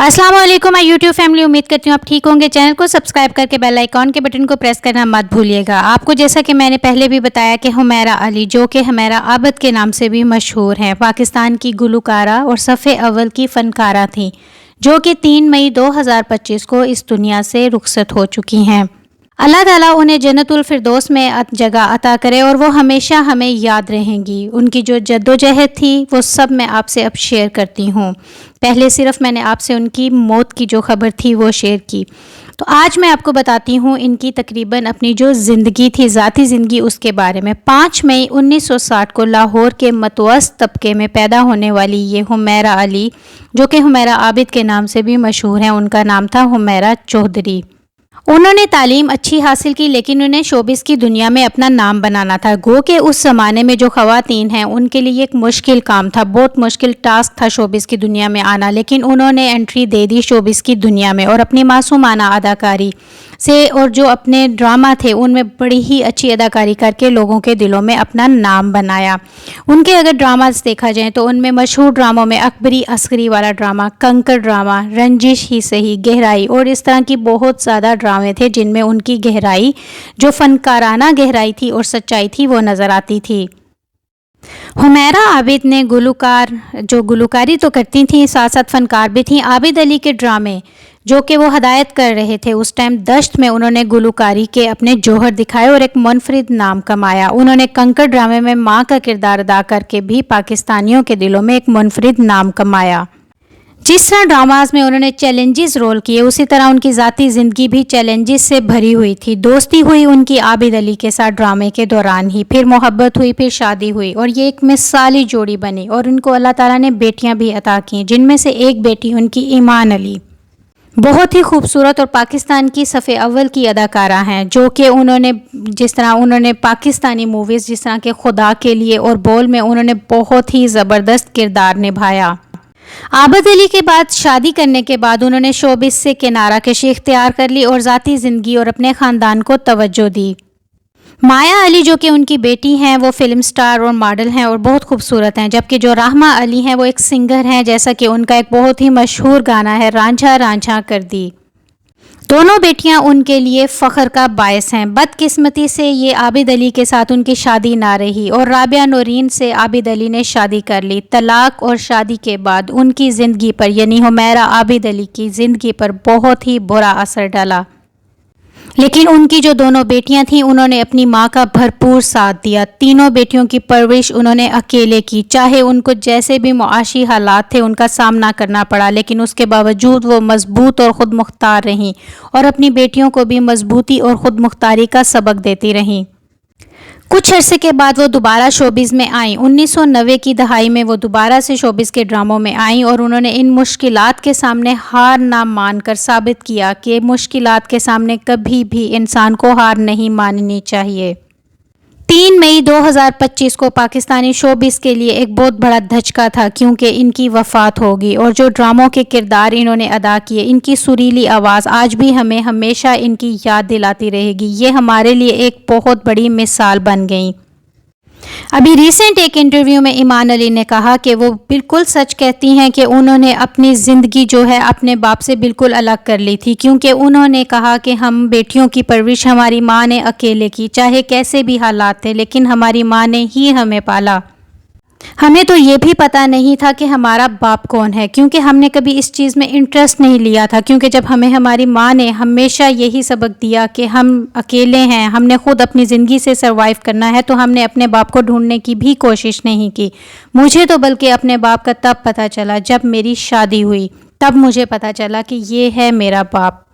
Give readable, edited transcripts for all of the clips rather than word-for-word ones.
अस्सलाम वालेकुम my YouTube family, उम्मीद करती हूँ आप ठीक होंगे। चैनल को सब्सक्राइब करके बेल आइकॉन के बटन को प्रेस करना मत भूलिएगा। आपको जैसा कि मैंने पहले भी बताया कि हुमैरा अली, जो कि हुमैरा आबद के नाम से भी मशहूर हैं, पाकिस्तान की गुलकारा और सफ़े अव्वल की फ़नकारा थीं, जो कि 3 मई 2025 को इस दुनिया से रुखसत हो चुकी हैं। अल्लाह ताला उन्हें जन्नतुल फिरदौस में जगह अता करे और वो हमेशा हमें याद रहेंगी। उनकी जो जद्दोजहद थी वो सब मैं आपसे अब शेयर करती हूँ। पहले सिर्फ मैंने आपसे उनकी मौत की जो खबर थी वो शेयर की, तो आज मैं आपको बताती हूँ इनकी तकरीबन अपनी जो ज़िंदगी थी, ज़ाती ज़िंदगी, उसके बारे में। 5 मई 1960 को लाहौर के मतवस्त तबके में पैदा होने वाली ये हुमैरा अली, जो कि हुमैरा आबिद के नाम से भी मशहूर हैं, उनका नाम था हुमैरा चौधरी। उन्होंने तालीम अच्छी हासिल की, लेकिन उन्हें शोबिस की दुनिया में अपना नाम बनाना था। गो के उस ज़माने में जो ख़वातीन हैं उनके लिए एक मुश्किल काम था, बहुत मुश्किल टास्क था शोबिस की दुनिया में आना, लेकिन उन्होंने एंट्री दे दी शोबिस की दुनिया में और अपनी मासूमाना अदाकारी से और जो अपने ड्रामा थे उनमें बड़ी ही अच्छी अदाकारी करके लोगों के दिलों में अपना नाम बनाया। उनके अगर ड्रामास देखा जाए तो उनमें मशहूर ड्रामों में अकबरी अस्करी वाला ड्रामा, कंकड़ ड्रामा, रंजिश ही सही, गहराई और इस तरह की बहुत ज़्यादा ड्रामे थे जिनमें उनकी गहराई, जो फ़नकाराना गहराई थी और सच्चाई थी, वो नज़र आती थी। हुमैरा आबिद ने गुलकारी तो करती थी, साथ साथ फ़नकार भी थी। आबिद अली के ड्रामे जो कि वो हदायत कर रहे थे उस टाइम, दश्त में उन्होंने गुलकारी के अपने जौहर दिखाए और एक मुनफरिद नाम कमाया। उन्होंने कंकड़ ड्रामे में माँ का किरदार अदा करके भी पाकिस्तानियों के दिलों में एक मुनफरिद नाम कमाया। जिस तरह ड्रामाज में उन्होंने चैलेंजेस रोल किए, उसी तरह उनकी ज़ाती ज़िंदगी भी चैलेंजेस से भरी हुई थी। दोस्ती हुई उनकी आबिद अली के साथ ड्रामे के दौरान ही, फिर मोहब्बत हुई, फिर शादी हुई और ये एक मिसाली जोड़ी बनी और उनको अल्लाह ताला ने बेटियां भी अता की, जिनमें से एक बेटी उनकी ईमान अली बहुत ही खूबसूरत और पाकिस्तान की सफ़े अव्वल की अदाकारा हैं, जो कि उन्होंने जिस तरह उन्होंने पाकिस्तानी मूवीज़ जिस तरह के खुदा के लिए और बोल में उन्होंने बहुत ही ज़बरदस्त किरदार निभाया। आबिद अली के बाद शादी करने के बाद उन्होंने शोबिस से किनारा कशी इख्तियार कर ली और ज़ाती ज़िंदगी और अपने ख़ानदान को तवज्जो दी। माया अली, जो कि उनकी बेटी हैं, वो फिल्म स्टार और मॉडल हैं और बहुत खूबसूरत हैं, जबकि जो राहमा अली हैं वो एक सिंगर हैं, जैसा कि उनका एक बहुत ही मशहूर गाना है, रांझा रांझा कर दी। दोनों बेटियां उनके लिए फ़ख्र का बायस हैं। बदकिस्मती से ये आबिद अली के साथ उनकी शादी ना रही और राबिया नौरीन से आबिद अली ने शादी कर ली। तलाक और शादी के बाद उनकी ज़िंदगी पर, यानी हुमैरा आबिद अली की ज़िंदगी पर बहुत ही बुरा असर डाला, लेकिन उनकी जो दोनों बेटियां थीं उन्होंने अपनी मां का भरपूर साथ दिया। तीनों बेटियों की परवरिश उन्होंने अकेले की, चाहे उनको जैसे भी मुआशी हालात थे उनका सामना करना पड़ा, लेकिन उसके बावजूद वो मजबूत और ख़ुद मुख्तार रहीं और अपनी बेटियों को भी मजबूती और ख़ुद मुख्तारी का सबक देती रहीं। कुछ अरसे के बाद वो दोबारा शोबिज़ में आईं। 1990 की दहाई में वो दोबारा से शोबिज़ के ड्रामों में आईं और उन्होंने इन मुश्किलात के सामने हार ना मानकर साबित किया कि मुश्किलात के सामने कभी भी इंसान को हार नहीं माननी चाहिए। 3 मई 2025 को पाकिस्तानी शोबिस के लिए एक बहुत बड़ा धचका था, क्योंकि इनकी वफ़ात होगी और जो ड्रामों के किरदार इन्होंने अदा किए, इनकी सुरीली आवाज़ आज भी हमें हमेशा इनकी याद दिलाती रहेगी। ये हमारे लिए एक बहुत बड़ी मिसाल बन गई। अभी रिसेंट एक इंटरव्यू में ईमान अली ने कहा कि वो बिल्कुल सच कहती हैं कि उन्होंने अपनी ज़िंदगी जो है अपने बाप से बिल्कुल अलग कर ली थी, क्योंकि उन्होंने कहा कि हम बेटियों की परवरिश हमारी माँ ने अकेले की, चाहे कैसे भी हालात थे, लेकिन हमारी माँ ने ही हमें पाला। हमें तो ये भी पता नहीं था कि हमारा बाप कौन है, क्योंकि हमने कभी इस चीज़ में इंटरेस्ट नहीं लिया था, क्योंकि जब हमें हमारी माँ ने हमेशा यही सबक दिया कि हम अकेले हैं, हमने ख़ुद अपनी ज़िंदगी से सरवाइव करना है, तो हमने अपने बाप को ढूंढने की भी कोशिश नहीं की। मुझे तो बल्कि अपने बाप का तब पता चला जब मेरी शादी हुई, तब मुझे पता चला कि ये है मेरा बाप।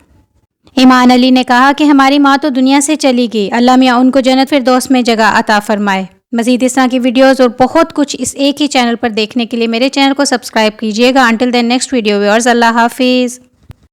ईमान अली ने कहा कि हमारी माँ तो दुनिया से चली गई, अल्लाह मियाँ उनको जन्नत फिरदौस में जगह अता फरमाए। मज़ीद इस तरह की वीडियोज़ और बहुत कुछ इस एक ही चैनल पर देखने के लिए मेरे चैनल को सब्सक्राइब कीजिएगा। Until then next video viewers, अल्लाह हाफिज़।